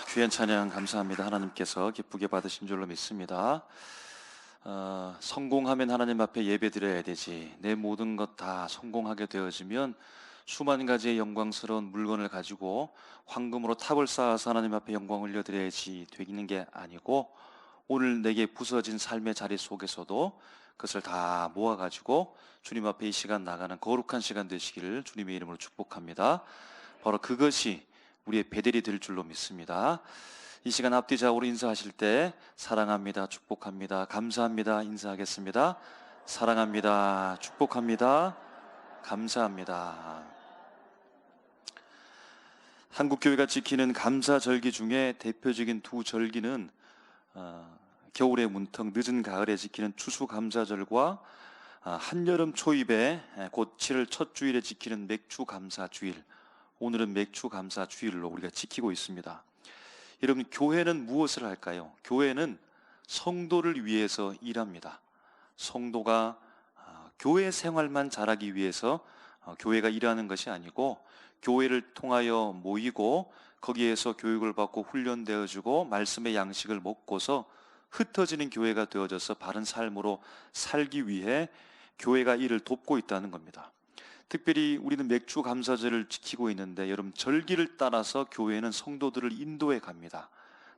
귀한 찬양 감사합니다. 하나님께서 기쁘게 받으신 줄로 믿습니다. 성공하면 하나님 앞에 예배 드려야 되지. 내 모든 것 다 성공하게 되어지면 수만 가지의 영광스러운 물건을 가지고 황금으로 탑을 쌓아서 하나님 앞에 영광 올려드려야지 되는 게 아니고, 오늘 내게 부서진 삶의 자리 속에서도 그것을 다 모아가지고 주님 앞에 이 시간 나가는 거룩한 시간 되시기를 주님의 이름으로 축복합니다. 바로 그것이 우리의 베델이 될 줄로 믿습니다. 이 시간 앞뒤 좌우로 인사하실 때 사랑합니다, 축복합니다, 감사합니다 인사하겠습니다. 사랑합니다, 축복합니다, 감사합니다. 한국교회가 지키는 감사절기 중에 대표적인 두 절기는 겨울의 문턱 늦은 가을에 지키는 추수감사절과 한여름 초입에 곧 7월 첫 주일에 지키는 맥주감사주일, 오늘은 맥주감사주일로 우리가 지키고 있습니다. 여러분, 교회는 무엇을 할까요? 교회는 성도를 위해서 일합니다. 성도가 교회 생활만 잘하기 위해서 교회가 일하는 것이 아니고, 교회를 통하여 모이고 거기에서 교육을 받고 훈련되어지고 말씀의 양식을 먹고서 흩어지는 교회가 되어져서 바른 삶으로 살기 위해 교회가 이를 돕고 있다는 겁니다. 특별히 우리는 맥주 감사절을 지키고 있는데, 여러분, 절기를 따라서 교회는 성도들을 인도해 갑니다.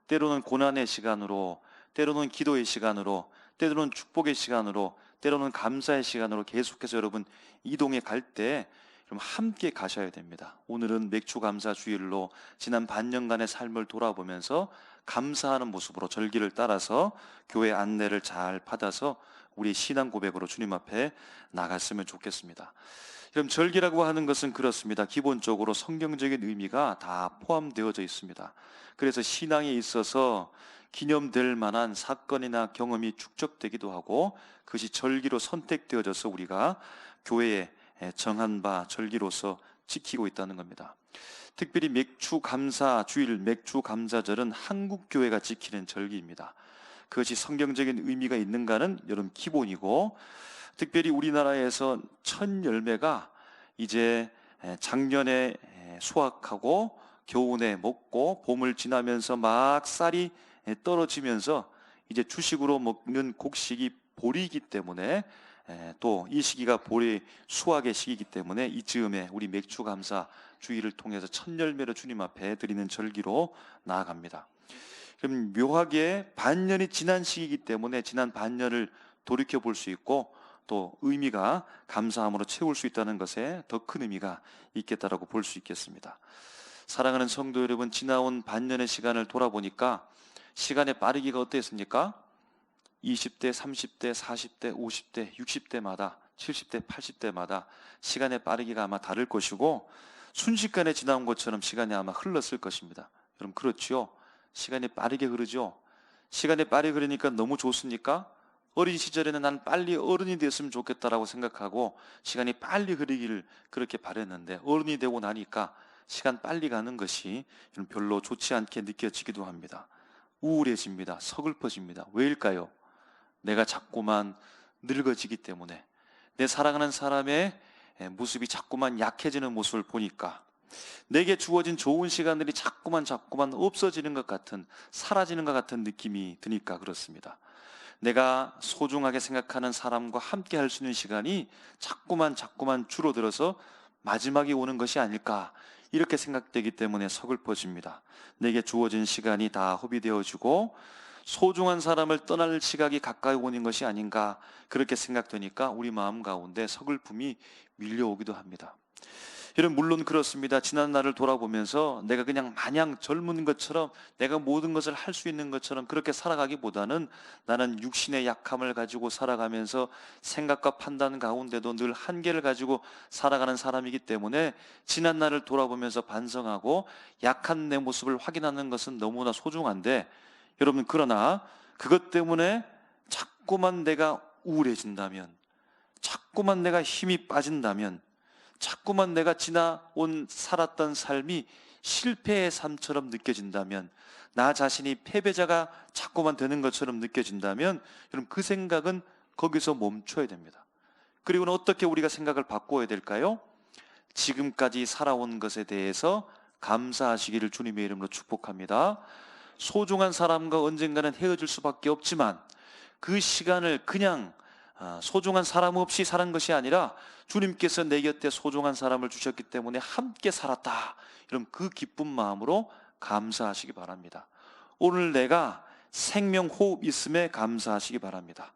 때로는 고난의 시간으로, 때로는 기도의 시간으로, 때로는 축복의 시간으로, 때로는 감사의 시간으로 계속해서 여러분 이동해 갈 때 함께 가셔야 됩니다. 오늘은 맥주 감사 주일로 지난 반년간의 삶을 돌아보면서 감사하는 모습으로 절기를 따라서 교회 안내를 잘 받아서 우리 신앙 고백으로 주님 앞에 나갔으면 좋겠습니다. 그럼 절기라고 하는 것은 그렇습니다. 기본적으로 성경적인 의미가 다 포함되어져 있습니다. 그래서 신앙에 있어서 기념될 만한 사건이나 경험이 축적되기도 하고, 그것이 절기로 선택되어져서 우리가 교회에 정한 바 절기로서 지키고 있다는 겁니다. 특별히 맥주감사주일, 맥주감사절은 한국교회가 지키는 절기입니다. 그것이 성경적인 의미가 있는가는 여러분 기본이고, 특별히 우리나라에서 첫 열매가 이제 작년에 수확하고 겨우내 먹고 봄을 지나면서 막 쌀이 떨어지면서 이제 주식으로 먹는 곡식이 보리이기 때문에, 또 이 시기가 보리 수확의 시기이기 때문에 이 즈음에 우리 맥주감사 주일을 통해서 첫 열매를 주님 앞에 드리는 절기로 나아갑니다. 그럼 묘하게 반년이 지난 시기이기 때문에 지난 반년을 돌이켜 볼 수 있고, 또 의미가 감사함으로 채울 수 있다는 것에 더 큰 의미가 있겠다라고 볼 수 있겠습니다. 사랑하는 성도 여러분, 지나온 반년의 시간을 돌아보니까 시간의 빠르기가 어땠습니까? 20대, 30대, 40대, 50대, 60대마다, 70대, 80대마다 시간의 빠르기가 아마 다를 것이고, 순식간에 지나온 것처럼 시간이 아마 흘렀을 것입니다. 여러분, 그렇죠? 시간이 빠르게 흐르죠? 시간이 빠르게 흐르니까 너무 좋습니까? 어린 시절에는 난 빨리 어른이 됐으면 좋겠다라고 생각하고 시간이 빨리 흐르기를 그렇게 바랬는데, 어른이 되고 나니까 시간 빨리 가는 것이 별로 좋지 않게 느껴지기도 합니다. 우울해집니다. 서글퍼집니다. 왜일까요? 내가 자꾸만 늙어지기 때문에, 내 사랑하는 사람의 모습이 자꾸만 약해지는 모습을 보니까, 내게 주어진 좋은 시간들이 자꾸만 없어지는 것 같은, 사라지는 것 같은 느낌이 드니까 그렇습니다. 내가 소중하게 생각하는 사람과 함께 할 수 있는 시간이 자꾸만 줄어들어서 마지막이 오는 것이 아닐까, 이렇게 생각되기 때문에 서글퍼집니다. 내게 주어진 시간이 다 허비되어지고 소중한 사람을 떠날 시각이 가까이 오는 것이 아닌가, 그렇게 생각되니까 우리 마음 가운데 서글픔이 밀려오기도 합니다. 여러분, 물론 그렇습니다. 지난 날을 돌아보면서 내가 그냥 마냥 젊은 것처럼, 내가 모든 것을 할 수 있는 것처럼 그렇게 살아가기보다는, 나는 육신의 약함을 가지고 살아가면서 생각과 판단 가운데도 늘 한계를 가지고 살아가는 사람이기 때문에 지난 날을 돌아보면서 반성하고 약한 내 모습을 확인하는 것은 너무나 소중한데, 여러분, 그러나 그것 때문에 자꾸만 내가 우울해진다면, 자꾸만 내가 힘이 빠진다면, 자꾸만 내가 지나온 살았던 삶이 실패의 삶처럼 느껴진다면, 나 자신이 패배자가 자꾸만 되는 것처럼 느껴진다면, 여러분, 그 생각은 거기서 멈춰야 됩니다. 그리고는 어떻게 우리가 생각을 바꿔야 될까요? 지금까지 살아온 것에 대해서 감사하시기를 주님의 이름으로 축복합니다. 소중한 사람과 언젠가는 헤어질 수밖에 없지만 그 시간을 그냥 소중한 사람 없이 사는 것이 아니라 주님께서 내 곁에 소중한 사람을 주셨기 때문에 함께 살았다, 이런 그 기쁜 마음으로 감사하시기 바랍니다. 오늘 내가 생명 호흡 있음에 감사하시기 바랍니다.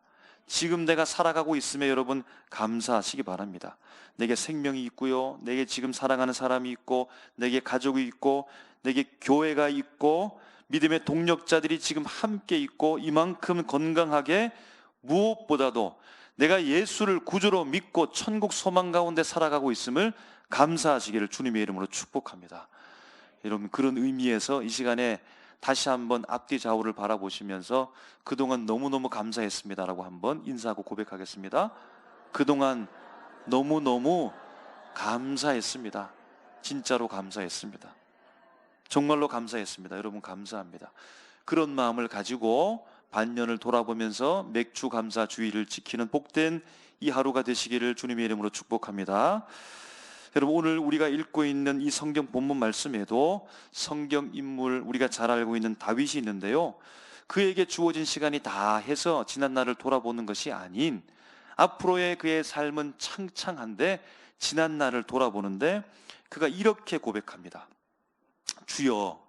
지금 내가 살아가고 있음에 여러분 감사하시기 바랍니다. 내게 생명이 있고요, 내게 지금 사랑하는 사람이 있고, 내게 가족이 있고, 내게 교회가 있고, 믿음의 동력자들이 지금 함께 있고, 이만큼 건강하게 무엇보다도 내가 예수를 구주로 믿고 천국 소망 가운데 살아가고 있음을 감사하시기를 주님의 이름으로 축복합니다. 여러분, 그런 의미에서 이 시간에 다시 한번 앞뒤 좌우를 바라보시면서 그동안 너무너무 감사했습니다라고 한번 인사하고 고백하겠습니다. 그동안 너무너무 감사했습니다. 진짜로 감사했습니다. 정말로 감사했습니다. 여러분, 감사합니다. 그런 마음을 가지고 반년을 돌아보면서 맥주 감사 주의를 지키는 복된 이 하루가 되시기를 주님의 이름으로 축복합니다. 여러분, 오늘 우리가 읽고 있는 이 성경 본문 말씀에도 성경 인물, 우리가 잘 알고 있는 다윗이 있는데요, 그에게 주어진 시간이 다 해서 지난 날을 돌아보는 것이 아닌 앞으로의 그의 삶은 창창한데 지난 날을 돌아보는데 그가 이렇게 고백합니다. 주여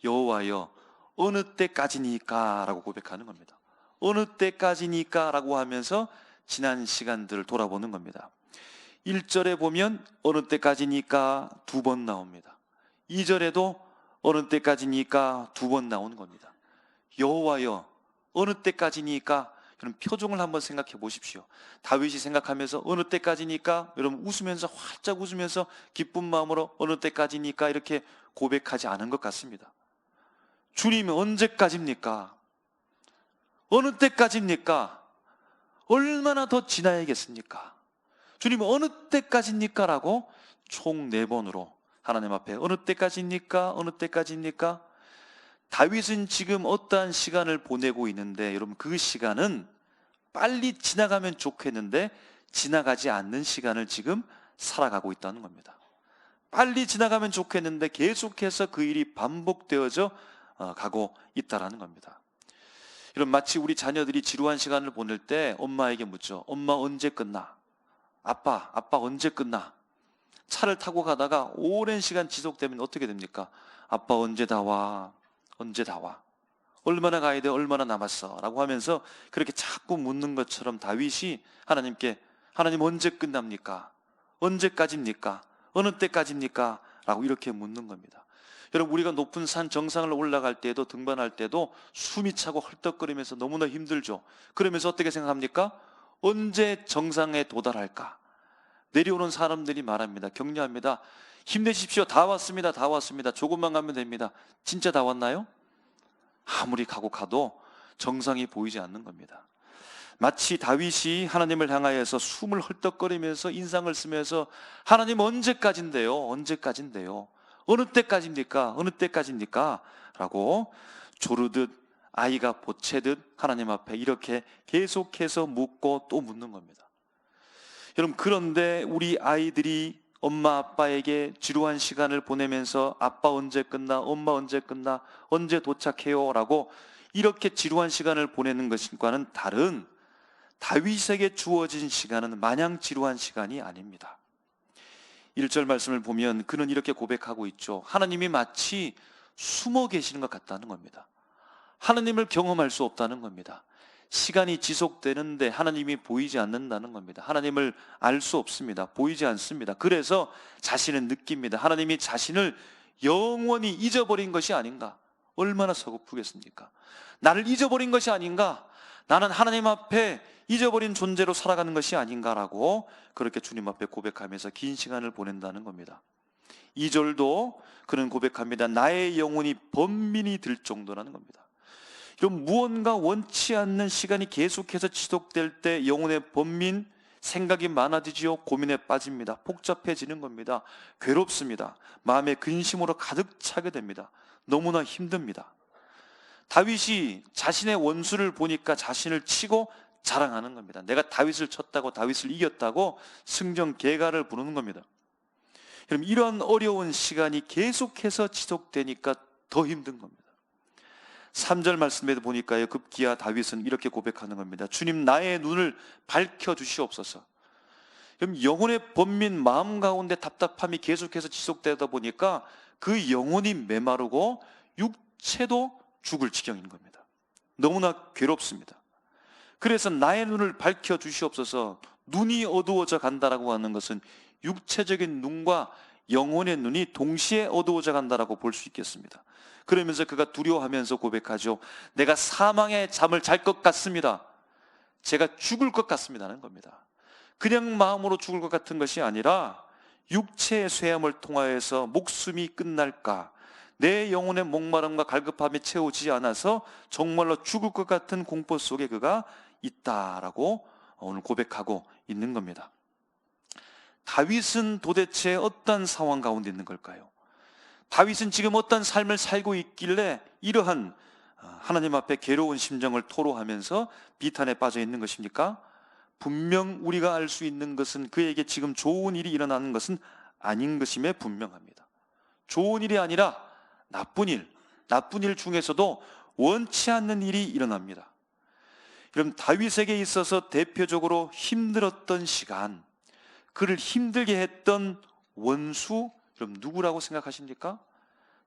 여호와여 어느 때까지니까 라고 고백하는 겁니다. 어느 때까지니까 라고 하면서 지난 시간들을 돌아보는 겁니다. 1절에 보면 어느 때까지니까 2번 나옵니다. 2절에도 어느 때까지니까 2번 나오는 겁니다. 여호와여 어느 때까지니까, 여러분 표정을 한번 생각해 보십시오. 다윗이 생각하면서 어느 때까지니까, 여러분 웃으면서, 활짝 웃으면서 기쁜 마음으로 어느 때까지니까 이렇게 고백하지 않은 것 같습니다. 주님이 언제까지입니까? 어느 때까지입니까? 얼마나 더 지나야겠습니까? 주님 어느 때까지입니까? 라고 총 4번으로 하나님 앞에 어느 때까지입니까? 어느 때까지입니까? 다윗은 지금 어떠한 시간을 보내고 있는데, 여러분 그 시간은 빨리 지나가면 좋겠는데 지나가지 않는 시간을 지금 살아가고 있다는 겁니다. 빨리 지나가면 좋겠는데 계속해서 그 일이 반복되어져 가고 있다는 겁니다. 여러분, 마치 우리 자녀들이 지루한 시간을 보낼 때 엄마에게 묻죠. 엄마 언제 끝나? 아빠 언제 끝나? 차를 타고 가다가 오랜 시간 지속되면 어떻게 됩니까? 아빠 언제 다 와? 언제 다 와? 얼마나 가야 돼? 얼마나 남았어? 라고 하면서 그렇게 자꾸 묻는 것처럼 다윗이 하나님께, 하나님 언제 끝납니까? 언제까지입니까? 어느 때까지입니까? 라고 이렇게 묻는 겁니다. 여러분, 우리가 높은 산 정상을 올라갈 때도, 등반할 때도 숨이 차고 헐떡거리면서 너무나 힘들죠. 그러면서 어떻게 생각합니까? 언제 정상에 도달할까? 내려오는 사람들이 말합니다. 격려합니다. 힘내십시오. 다 왔습니다. 다 왔습니다. 조금만 가면 됩니다. 진짜 다 왔나요? 아무리 가도 정상이 보이지 않는 겁니다. 마치 다윗이 하나님을 향하여서 숨을 헐떡거리면서 인상을 쓰면서 하나님 언제까지인데요? 언제까지인데요? 어느 때까지입니까? 어느 때까지입니까? 라고 조르듯 아이가 보채듯 하나님 앞에 이렇게 계속해서 묻고 또 묻는 겁니다. 여러분, 그런데 우리 아이들이 엄마 아빠에게 지루한 시간을 보내면서 아빠 언제 끝나? 엄마 언제 끝나? 언제 도착해요? 라고 이렇게 지루한 시간을 보내는 것과는 다른 다윗에게 주어진 시간은 마냥 지루한 시간이 아닙니다. 1절 말씀을 보면 그는 이렇게 고백하고 있죠. 하나님이 마치 숨어 계시는 것 같다는 겁니다. 하나님을 경험할 수 없다는 겁니다. 시간이 지속되는데 하나님이 보이지 않는다는 겁니다. 하나님을 알 수 없습니다. 보이지 않습니다. 그래서 자신은 느낍니다. 하나님이 자신을 영원히 잊어버린 것이 아닌가? 얼마나 서글프겠습니까? 나를 잊어버린 것이 아닌가? 나는 하나님 앞에 잊어버린 존재로 살아가는 것이 아닌가라고 그렇게 주님 앞에 고백하면서 긴 시간을 보낸다는 겁니다. 2절도 그는 고백합니다. 나의 영혼이 번민이 들 정도라는 겁니다. 이런 무언가 원치 않는 시간이 계속해서 지속될 때 영혼의 번민, 생각이 많아지지요. 고민에 빠집니다. 복잡해지는 겁니다. 괴롭습니다. 마음의 근심으로 가득 차게 됩니다. 너무나 힘듭니다. 다윗이 자신의 원수를 보니까 자신을 치고 자랑하는 겁니다. 내가 다윗을 쳤다고, 다윗을 이겼다고 승전개가를 부르는 겁니다. 그럼 이러한 어려운 시간이 계속해서 지속되니까 더 힘든 겁니다. 3절 말씀에도 보니까요, 급기야 다윗은 이렇게 고백하는 겁니다. 주님, 나의 눈을 밝혀주시옵소서. 그럼 영혼의 번민 마음 가운데 답답함이 계속해서 지속되다 보니까 그 영혼이 메마르고 육체도 죽을 지경인 겁니다. 너무나 괴롭습니다. 그래서 나의 눈을 밝혀주시옵소서. 눈이 어두워져 간다라고 하는 것은 육체적인 눈과 영혼의 눈이 동시에 어두워져 간다라고 볼 수 있겠습니다. 그러면서 그가 두려워하면서 고백하죠. 내가 사망의 잠을 잘 것 같습니다. 제가 죽을 것 같습니다는 겁니다. 그냥 마음으로 죽을 것 같은 것이 아니라 육체의 쇠함을 통하여서 목숨이 끝날까, 내 영혼의 목마름과 갈급함이 채워지지 않아서 정말로 죽을 것 같은 공포 속에 그가 있다라고 오늘 고백하고 있는 겁니다. 다윗은 도대체 어떤 상황 가운데 있는 걸까요? 다윗은 지금 어떤 삶을 살고 있길래 이러한 하나님 앞에 괴로운 심정을 토로하면서 비탄에 빠져 있는 것입니까? 분명 우리가 알 수 있는 것은 그에게 지금 좋은 일이 일어나는 것은 아닌 것임에 분명합니다. 좋은 일이 아니라 나쁜 일 중에서도 원치 않는 일이 일어납니다. 그럼 다윗에게 있어서 대표적으로 힘들었던 시간, 그를 힘들게 했던 원수, 그럼 누구라고 생각하십니까?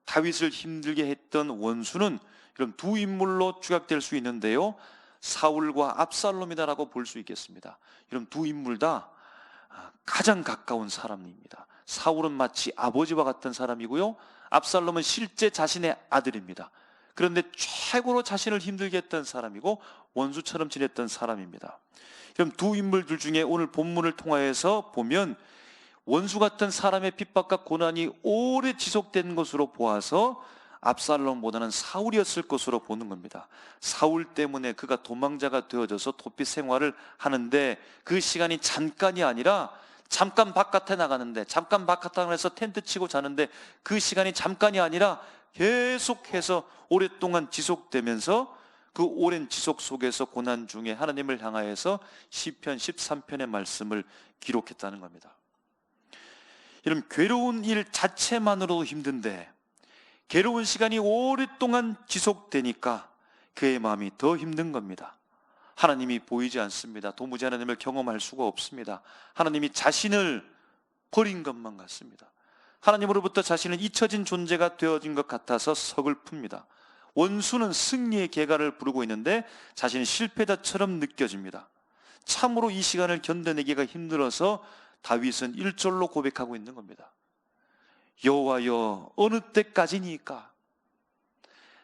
다윗을 힘들게 했던 원수는 그럼 두 인물로 추격될 수 있는데요, 사울과 압살롬이다라고 볼 수 있겠습니다. 그럼 두 인물 다 가장 가까운 사람입니다. 사울은 마치 아버지와 같은 사람이고요, 압살롬은 실제 자신의 아들입니다. 그런데 최고로 자신을 힘들게 했던 사람이고 원수처럼 지냈던 사람입니다. 그럼 두 인물들 중에 오늘 본문을 통하여서 보면 원수 같은 사람의 핍박과 고난이 오래 지속된 것으로 보아서 압살롬보다는 사울이었을 것으로 보는 겁니다. 사울 때문에 그가 도망자가 되어져서 도피 생활을 하는데 그 시간이 잠깐이 아니라 잠깐 바깥에 나가는데, 잠깐 바깥에 나가서 텐트 치고 자는데 그 시간이 잠깐이 아니라 계속해서 오랫동안 지속되면서 그 오랜 지속 속에서 고난 중에 하나님을 향하여서 시편 13편의 말씀을 기록했다는 겁니다. 이런 괴로운 일 자체만으로도 힘든데 괴로운 시간이 오랫동안 지속되니까 그의 마음이 더 힘든 겁니다. 하나님이 보이지 않습니다. 도무지 하나님을 경험할 수가 없습니다. 하나님이 자신을 버린 것만 같습니다. 하나님으로부터 자신은 잊혀진 존재가 되어진 것 같아서 서글픕니다. 원수는 승리의 계가를 부르고 있는데 자신이 실패자처럼 느껴집니다. 참으로 이 시간을 견뎌내기가 힘들어서 다윗은 1절로 고백하고 있는 겁니다. 여호와여, 어느 때까지니까?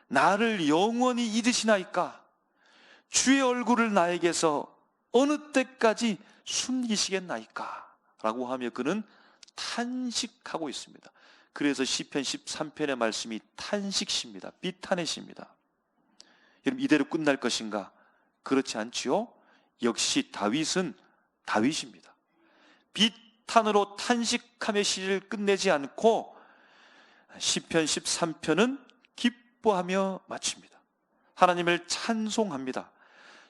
나를 영원히 잊으시나이까? 주의 얼굴을 나에게서 어느 때까지 숨기시겠나이까? 라고 하며 그는 탄식하고 있습니다. 그래서 시편 13편의 말씀이 탄식시입니다. 비탄의 시입니다. 여러분, 이대로 끝날 것인가? 그렇지 않지요? 역시 다윗은 다윗입니다. 비탄으로 탄식함의 시를 끝내지 않고 시편 13편은 기뻐하며 마칩니다. 하나님을 찬송합니다.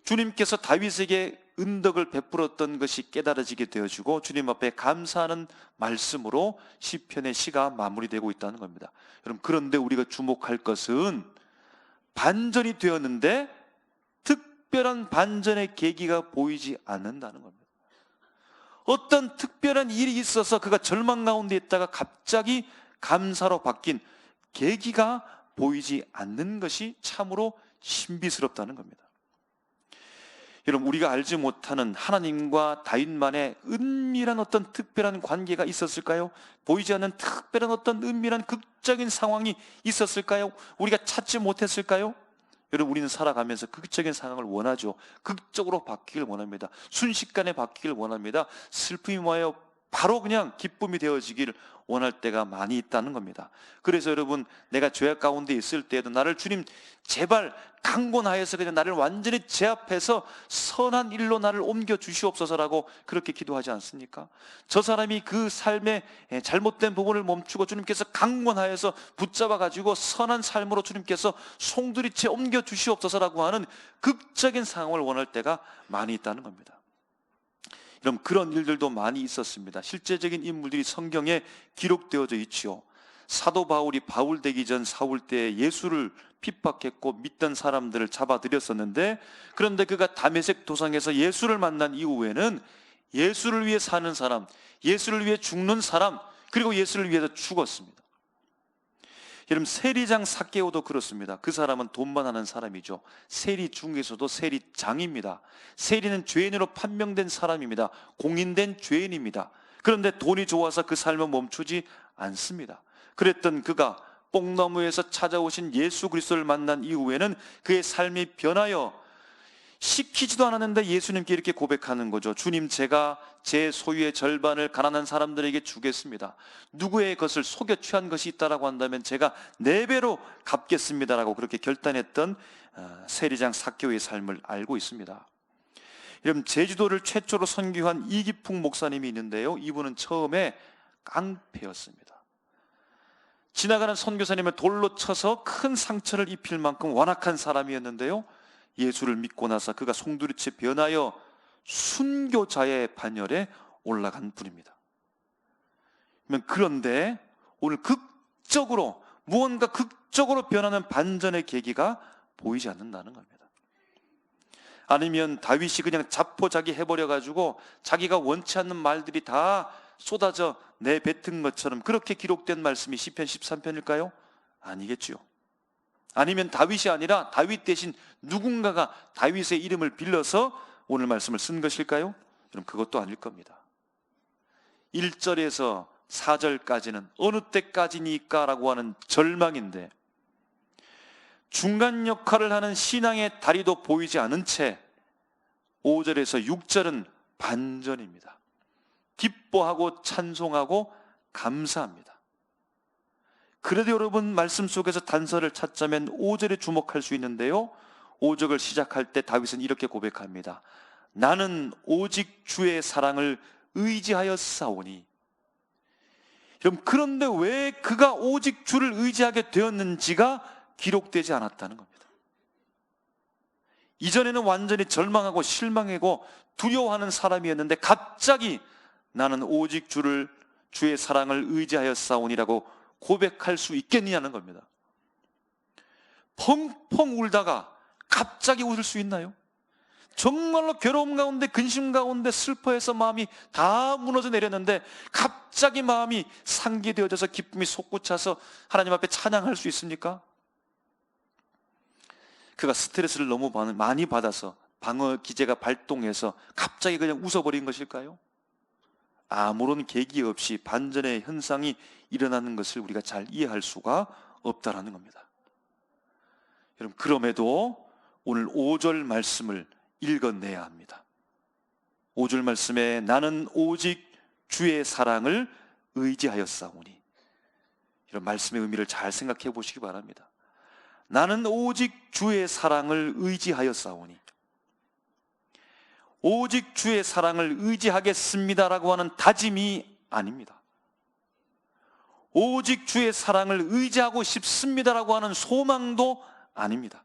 주님께서 다윗에게 은덕을 베풀었던 것이 깨달아지게 되어지고 주님 앞에 감사하는 말씀으로 시편의 시가 마무리되고 있다는 겁니다. 여러분, 그런데 우리가 주목할 것은 반전이 되었는데 특별한 반전의 계기가 보이지 않는다는 겁니다. 어떤 특별한 일이 있어서 그가 절망 가운데 있다가 갑자기 감사로 바뀐 계기가 보이지 않는 것이 참으로 신비스럽다는 겁니다. 여러분, 우리가 알지 못하는 하나님과 다윗만의 은밀한 어떤 특별한 관계가 있었을까요? 보이지 않는 특별한 어떤 은밀한 극적인 상황이 있었을까요? 우리가 찾지 못했을까요? 여러분, 우리는 살아가면서 극적인 상황을 원하죠. 극적으로 바뀌길 원합니다. 순식간에 바뀌길 원합니다. 슬픔이 뭐예요? 바로 그냥 기쁨이 되어지기를 원할 때가 많이 있다는 겁니다. 그래서 여러분, 내가 죄악 가운데 있을 때에도 나를 주님 제발 강권하여서 그냥 나를 완전히 제압해서 선한 일로 나를 옮겨 주시옵소서라고 그렇게 기도하지 않습니까? 저 사람이 그 삶의 잘못된 부분을 멈추고 주님께서 강권하여서 붙잡아 가지고 선한 삶으로 주님께서 송두리째 옮겨 주시옵소서라고 하는 극적인 상황을 원할 때가 많이 있다는 겁니다. 여러분, 그런 일들도 많이 있었습니다. 실제적인 인물들이 성경에 기록되어져 있지요. 사도 바울이 바울 되기 전 사울 때 예수를 핍박했고 믿던 사람들을 잡아들였었는데, 그런데 그가 다메섹 도상에서 예수를 만난 이후에는 예수를 위해 사는 사람, 예수를 위해 죽는 사람, 그리고 예수를 위해서 죽었습니다. 여러분, 세리장 삭개오도 그렇습니다. 그 사람은 돈만 하는 사람이죠. 세리 중에서도 세리장입니다. 세리는 죄인으로 판명된 사람입니다. 공인된 죄인입니다. 그런데 돈이 좋아서 그 삶은 멈추지 않습니다. 그랬던 그가 뽕나무에서 찾아오신 예수 그리스도를 만난 이후에는 그의 삶이 변하여, 시키지도 않았는데 예수님께 이렇게 고백하는 거죠. 주님, 제가 제 소유의 절반을 가난한 사람들에게 주겠습니다. 누구의 것을 속여 취한 것이 있다라고 한다면 제가 4배로 갚겠습니다라고 그렇게 결단했던 세리장 삭개오의 삶을 알고 있습니다. 여러분, 제주도를 최초로 선교한 이기풍 목사님이 있는데요, 이분은 처음에 깡패였습니다. 지나가는 선교사님을 돌로 쳐서 큰 상처를 입힐 만큼 완악한 사람이었는데요, 예수를 믿고 나서 그가 송두리째 변하여 순교자의 반열에 올라간 분입니다. 그런데 오늘 무언가 극적으로 변하는 반전의 계기가 보이지 않는다는 겁니다. 아니면 다윗이 그냥 자포자기 해버려가지고 자기가 원치 않는 말들이 다 쏟아져 내뱉은 것처럼 그렇게 기록된 말씀이 시편 13편일까요? 아니겠지요. 아니면 다윗이 아니라 다윗 대신 누군가가 다윗의 이름을 빌려서 오늘 말씀을 쓴 것일까요? 그럼 그것도 아닐 겁니다. 1절에서 4절까지는 어느 때까지니까 라고 하는 절망인데, 중간 역할을 하는 신앙의 다리도 보이지 않은 채 5절에서 6절은 반전입니다. 기뻐하고 찬송하고 감사합니다. 그래도 여러분, 말씀 속에서 단서를 찾자면 5절에 주목할 수 있는데요, 5절을 시작할 때 다윗은 이렇게 고백합니다. 나는 오직 주의 사랑을 의지하여 싸우니. 여러분, 그런데 왜 그가 오직 주를 의지하게 되었는지가 기록되지 않았다는 겁니다. 이전에는 완전히 절망하고 실망하고 두려워하는 사람이었는데 갑자기 나는 오직 주의 사랑을 의지하여 싸우니라고 고백할 수 있겠느냐는 겁니다. 펑펑 울다가 갑자기 웃을 수 있나요? 정말로 괴로움 가운데, 근심 가운데, 슬퍼해서 마음이 다 무너져 내렸는데 갑자기 마음이 상기되어져서 기쁨이 솟구차서 하나님 앞에 찬양할 수 있습니까? 그가 스트레스를 너무 많이 받아서 방어 기제가 발동해서 갑자기 그냥 웃어버린 것일까요? 아무런 계기 없이 반전의 현상이 일어나는 것을 우리가 잘 이해할 수가 없다라는 겁니다. 여러분, 그럼에도 오늘 5절 말씀을 읽어내야 합니다. 5절 말씀에 나는 오직 주의 사랑을 의지하여 싸우니, 이런 말씀의 의미를 잘 생각해 보시기 바랍니다. 나는 오직 주의 사랑을 의지하여 싸우니, 오직 주의 사랑을 의지하겠습니다라고 하는 다짐이 아닙니다. 오직 주의 사랑을 의지하고 싶습니다라고 하는 소망도 아닙니다.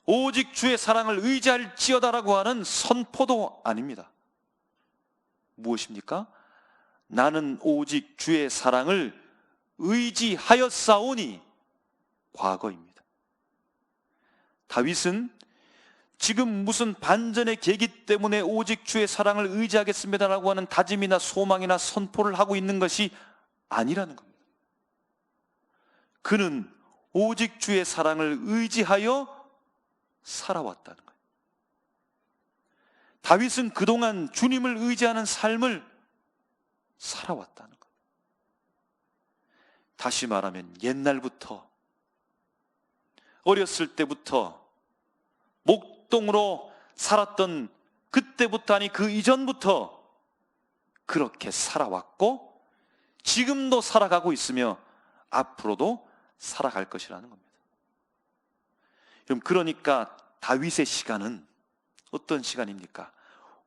오직 주의 사랑을 의지할지어다라고 하는 선포도 아닙니다. 무엇입니까? 나는 오직 주의 사랑을 의지하였사오니, 과거입니다. 다윗은 지금 무슨 반전의 계기 때문에 오직 주의 사랑을 의지하겠습니다라고 하는 다짐이나 소망이나 선포를 하고 있는 것이 아니라는 겁니다. 그는 오직 주의 사랑을 의지하여 살아왔다는 거예요. 다윗은 그동안 주님을 의지하는 삶을 살아왔다는 거예요. 다시 말하면 옛날부터, 어렸을 때부터, 목동으로 살았던 그때부터, 아니 그 이전부터 그렇게 살아왔고 지금도 살아가고 있으며 앞으로도 살아갈 것이라는 겁니다. 그러니까 다윗의 시간은 어떤 시간입니까?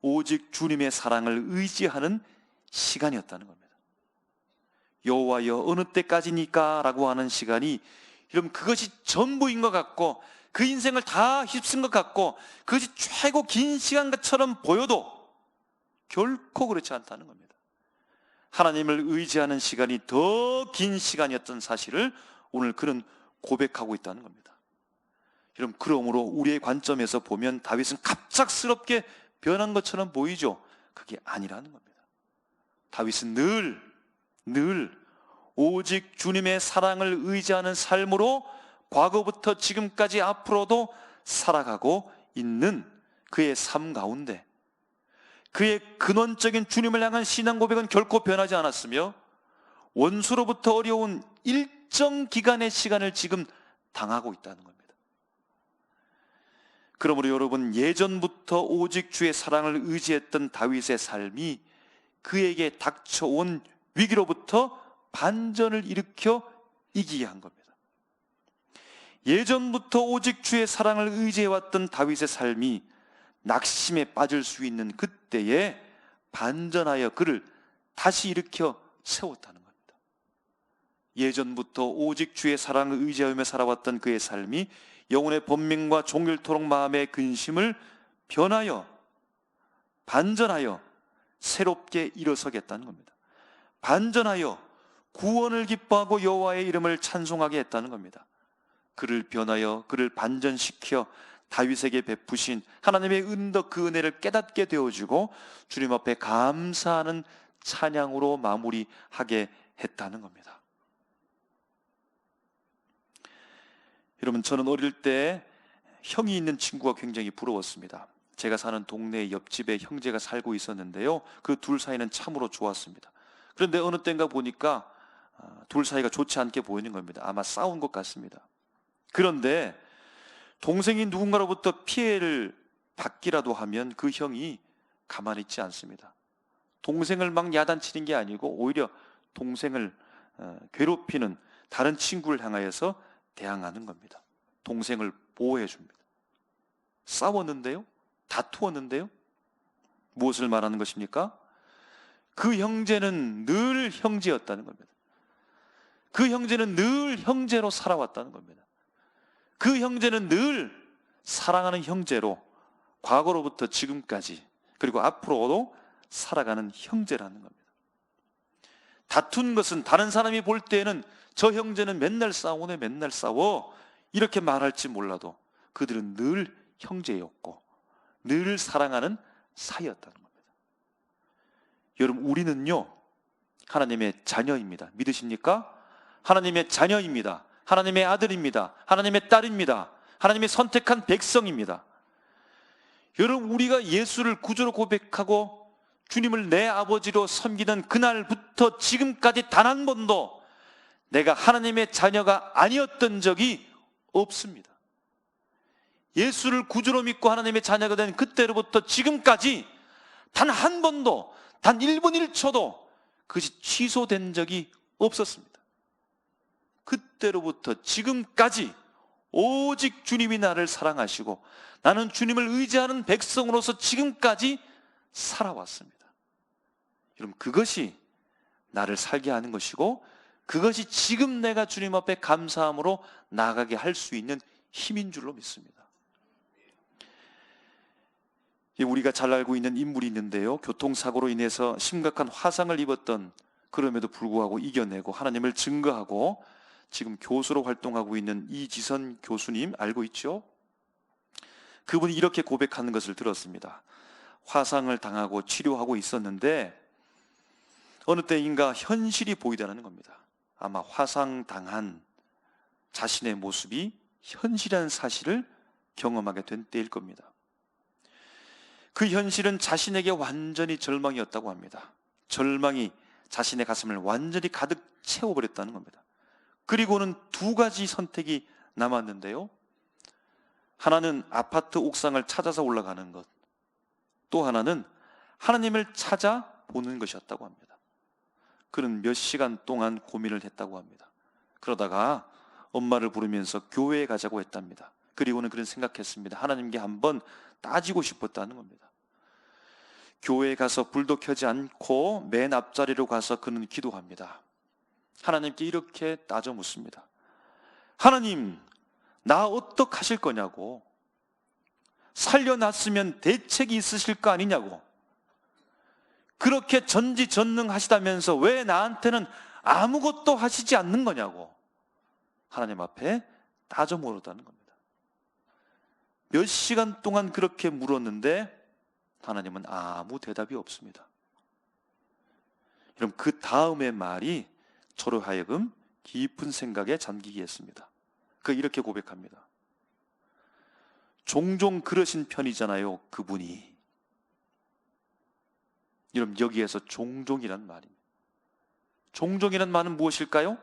오직 주님의 사랑을 의지하는 시간이었다는 겁니다. 여호와여 어느 때까지니까 라고 하는 시간이, 여러분, 그것이 전부인 것 같고 그 인생을 다 휩쓴 것 같고 그것이 최고 긴 시간처럼 보여도 결코 그렇지 않다는 겁니다. 하나님을 의지하는 시간이 더 긴 시간이었던 사실을 오늘 그는 고백하고 있다는 겁니다. 여러분, 그러므로 우리의 관점에서 보면 다윗은 갑작스럽게 변한 것처럼 보이죠. 그게 아니라는 겁니다. 다윗은 늘 오직 주님의 사랑을 의지하는 삶으로 과거부터 지금까지 앞으로도 살아가고 있는 그의 삶 가운데 그의 근원적인 주님을 향한 신앙 고백은 결코 변하지 않았으며 원수로부터 어려운 일정 기간의 시간을 지금 당하고 있다는 겁니다. 그러므로 여러분, 예전부터 오직 주의 사랑을 의지했던 다윗의 삶이 그에게 닥쳐온 위기로부터 반전을 일으켜 이기게 한 겁니다. 예전부터 오직 주의 사랑을 의지해왔던 다윗의 삶이 낙심에 빠질 수 있는 그때에 반전하여 그를 다시 일으켜 세웠다는 겁니다. 예전부터 오직 주의 사랑을 의지하며 살아왔던 그의 삶이 영혼의 번민과 종일토록 마음의 근심을 변하여 반전하여 새롭게 일어서겠다는 겁니다. 반전하여 구원을 기뻐하고 여호와의 이름을 찬송하게 했다는 겁니다. 그를 변하여 그를 반전시켜 다윗에게 베푸신 하나님의 은덕 그 은혜를 깨닫게 되어주고 주님 앞에 감사하는 찬양으로 마무리하게 했다는 겁니다. 여러분, 저는 어릴 때 형이 있는 친구가 굉장히 부러웠습니다. 제가 사는 동네 옆집에 형제가 살고 있었는데요, 그 둘 사이는 참으로 좋았습니다. 그런데 어느 때인가 보니까 둘 사이가 좋지 않게 보이는 겁니다. 아마 싸운 것 같습니다. 그런데 동생이 누군가로부터 피해를 받기라도 하면 그 형이 가만히 있지 않습니다. 동생을 막 야단치는 게 아니고 오히려 동생을 괴롭히는 다른 친구를 향하여서 대항하는 겁니다. 동생을 보호해 줍니다. 싸웠는데요, 다투었는데요, 무엇을 말하는 것입니까? 그 형제는 늘 형제였다는 겁니다. 그 형제는 늘 형제로 살아왔다는 겁니다. 그 형제는 늘 사랑하는 형제로 과거로부터 지금까지 그리고 앞으로도 살아가는 형제라는 겁니다. 다툰 것은 다른 사람이 볼 때에는 저 형제는 맨날 싸우네, 맨날 싸워, 이렇게 말할지 몰라도 그들은 늘 형제였고 늘 사랑하는 사이였다는 겁니다. 여러분, 우리는요 하나님의 자녀입니다. 믿으십니까? 하나님의 자녀입니다. 하나님의 아들입니다. 하나님의 딸입니다. 하나님의 선택한 백성입니다. 여러분, 우리가 예수를 구주로 고백하고 주님을 내 아버지로 섬기는 그날부터 지금까지 단 한 번도 내가 하나님의 자녀가 아니었던 적이 없습니다. 예수를 구주로 믿고 하나님의 자녀가 된 그때로부터 지금까지 단 한 번도, 단 1분 1초도 그것이 취소된 적이 없었습니다. 그때로부터 지금까지 오직 주님이 나를 사랑하시고 나는 주님을 의지하는 백성으로서 지금까지 살아왔습니다. 여러분, 그것이 나를 살게 하는 것이고 그것이 지금 내가 주님 앞에 감사함으로 나아가게 할 수 있는 힘인 줄로 믿습니다. 우리가 잘 알고 있는 인물이 있는데요, 교통사고로 인해서 심각한 화상을 입었던, 그럼에도 불구하고 이겨내고 하나님을 증거하고 지금 교수로 활동하고 있는 이지선 교수님 알고 있죠? 그분이 이렇게 고백하는 것을 들었습니다. 화상을 당하고 치료하고 있었는데 어느 때인가 현실이 보이더라는 겁니다. 아마 화상당한 자신의 모습이 현실이라는 사실을 경험하게 된 때일 겁니다. 그 현실은 자신에게 완전히 절망이었다고 합니다. 절망이 자신의 가슴을 완전히 가득 채워버렸다는 겁니다. 그리고는 두 가지 선택이 남았는데요, 하나는 아파트 옥상을 찾아서 올라가는 것, 또 하나는 하나님을 찾아보는 것이었다고 합니다. 그는 몇 시간 동안 고민을 했다고 합니다. 그러다가 엄마를 부르면서 교회에 가자고 했답니다. 그리고는 그는 생각했습니다. 하나님께 한번 따지고 싶었다는 겁니다. 교회에 가서 불도 켜지 않고 맨 앞자리로 가서 그는 기도합니다. 하나님께 이렇게 따져 묻습니다. 하나님, 나 어떡하실 거냐고, 살려놨으면 대책이 있으실 거 아니냐고, 그렇게 전지전능하시다면서 왜 나한테는 아무것도 하시지 않는 거냐고 하나님 앞에 따져 물었다는 겁니다. 몇 시간 동안 그렇게 물었는데 하나님은 아무 대답이 없습니다. 그럼 그 다음의 말이 저로 하여금 깊은 생각에 잠기게 했습니다. 이렇게 고백합니다. 종종 그러신 편이잖아요, 그분이. 여러분, 여기에서 종종이란 말입니다. 종종이란 말은 무엇일까요?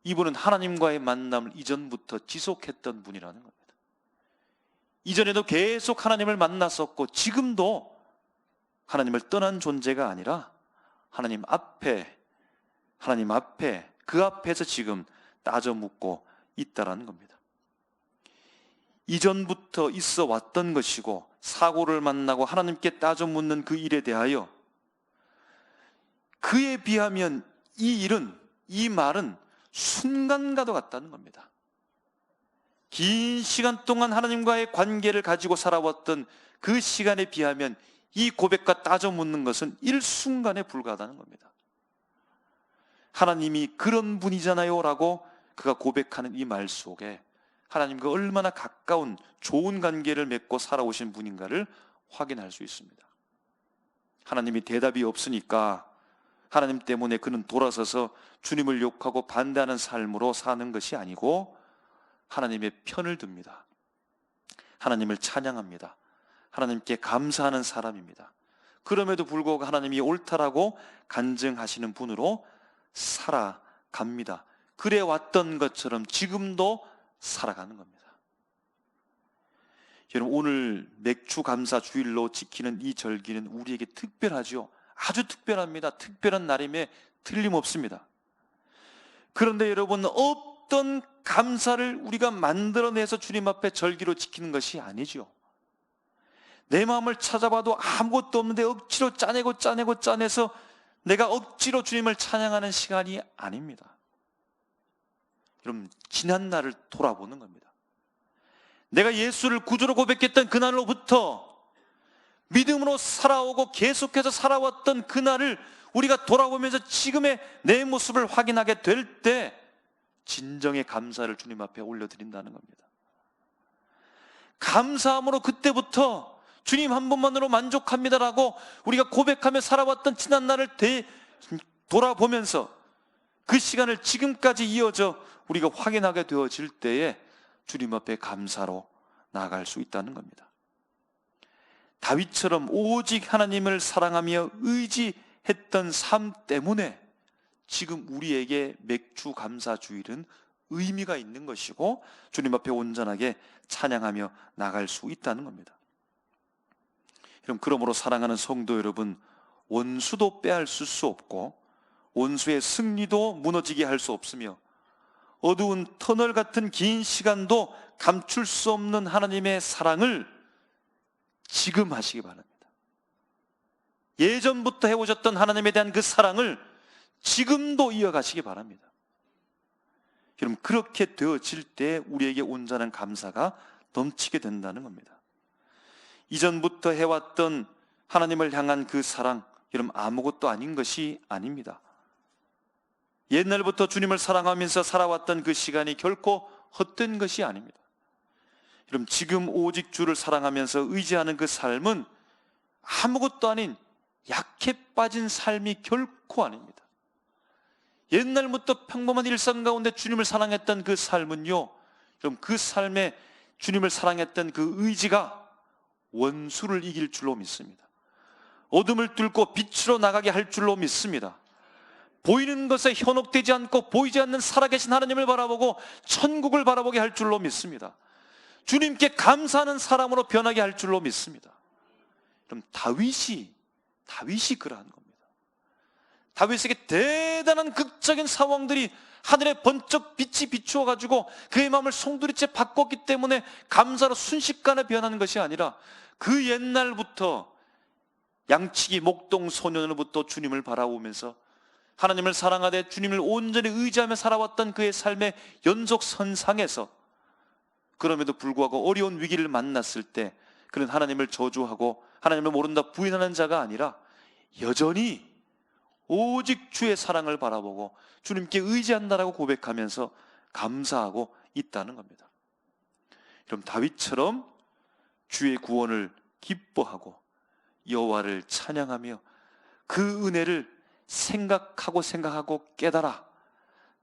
이분은 하나님과의 만남을 이전부터 지속했던 분이라는 겁니다. 이전에도 계속 하나님을 만났었고 지금도 하나님을 떠난 존재가 아니라 하나님 앞에 그 앞에서 지금 따져 묻고 있다라는 겁니다. 이전부터 있어 왔던 것이고 사고를 만나고 하나님께 따져 묻는 그 일에 대하여 그에 비하면 이 말은 순간과도 같다는 겁니다. 긴 시간 동안 하나님과의 관계를 가지고 살아왔던 그 시간에 비하면 이 고백과 따져 묻는 것은 일순간에 불과하다는 겁니다. 하나님이 그런 분이잖아요 라고 그가 고백하는 이 말 속에 하나님과 얼마나 가까운 좋은 관계를 맺고 살아오신 분인가를 확인할 수 있습니다. 하나님이 대답이 없으니까 하나님 때문에 그는 돌아서서 주님을 욕하고 반대하는 삶으로 사는 것이 아니고 하나님의 편을 듭니다. 하나님을 찬양합니다. 하나님께 감사하는 사람입니다. 그럼에도 불구하고 하나님이 옳다라고 간증하시는 분으로 살아갑니다. 그래 왔던 것처럼 지금도 살아가는 겁니다. 여러분, 오늘 맥주 감사 주일로 지키는 이 절기는 우리에게 특별하죠. 아주 특별합니다. 특별한 날임에 틀림없습니다. 그런데 여러분, 어떤 감사를 우리가 만들어내서 주님 앞에 절기로 지키는 것이 아니죠. 내 마음을 찾아봐도 아무것도 없는데 억지로 짜내서 내가 억지로 주님을 찬양하는 시간이 아닙니다. 여러분, 지난 날을 돌아보는 겁니다. 내가 예수를 구주로 고백했던 그날로부터 믿음으로 살아오고 계속해서 살아왔던 그날을 우리가 돌아보면서 지금의 내 모습을 확인하게 될 때 진정의 감사를 주님 앞에 올려드린다는 겁니다. 감사함으로 그때부터 주님 한 분만으로 만족합니다라고 우리가 고백하며 살아왔던 지난 날을 돌아보면서 그 시간을 지금까지 이어져 우리가 확인하게 되어질 때에 주님 앞에 감사로 나아갈 수 있다는 겁니다. 다윗처럼 오직 하나님을 사랑하며 의지했던 삶 때문에 지금 우리에게 맥주 감사 주일은 의미가 있는 것이고 주님 앞에 온전하게 찬양하며 나갈 수 있다는 겁니다. 그러므로 사랑하는 성도 여러분, 원수도 빼앗을 수 없고 원수의 승리도 무너지게 할 수 없으며 어두운 터널 같은 긴 시간도 감출 수 없는 하나님의 사랑을 지금 하시기 바랍니다. 예전부터 해오셨던 하나님에 대한 그 사랑을 지금도 이어가시기 바랍니다. 여러분, 그렇게 되어질 때 우리에게 온전한 감사가 넘치게 된다는 겁니다. 이전부터 해왔던 하나님을 향한 그 사랑, 여러분, 아무것도 아닌 것이 아닙니다. 옛날부터 주님을 사랑하면서 살아왔던 그 시간이 결코 헛된 것이 아닙니다. 여러분, 지금 오직 주를 사랑하면서 의지하는 그 삶은 아무것도 아닌 약해 빠진 삶이 결코 아닙니다. 옛날부터 평범한 일상 가운데 주님을 사랑했던 그 삶은요, 여러분, 그 삶에 주님을 사랑했던 그 의지가 원수를 이길 줄로 믿습니다. 어둠을 뚫고 빛으로 나가게 할 줄로 믿습니다. 보이는 것에 현혹되지 않고 보이지 않는 살아계신 하나님을 바라보고 천국을 바라보게 할 줄로 믿습니다. 주님께 감사하는 사람으로 변하게 할 줄로 믿습니다. 그럼 다윗이 그러한 겁니다. 다윗에게 대단한 극적인 상황들이 하늘에 번쩍 빛이 비추어 가지고 그의 마음을 송두리째 바꿨기 때문에 감사로 순식간에 변하는 것이 아니라 그 옛날부터 양치기 목동 소년으로부터 주님을 바라보면서 하나님을 사랑하되 주님을 온전히 의지하며 살아왔던 그의 삶의 연속선상에서 그럼에도 불구하고 어려운 위기를 만났을 때 그는 하나님을 저주하고 하나님을 모른다 부인하는 자가 아니라 여전히 오직 주의 사랑을 바라보고 주님께 의지한다라고 고백하면서 감사하고 있다는 겁니다. 그럼 다윗처럼 주의 구원을 기뻐하고 여호와를 찬양하며 그 은혜를 생각하고 깨달아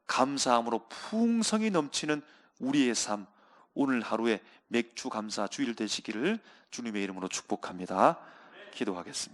감사함으로 풍성이 넘치는 우리의 삶, 오늘 하루의 맥주 감사 주일 되시기를 주님의 이름으로 축복합니다. 기도하겠습니다.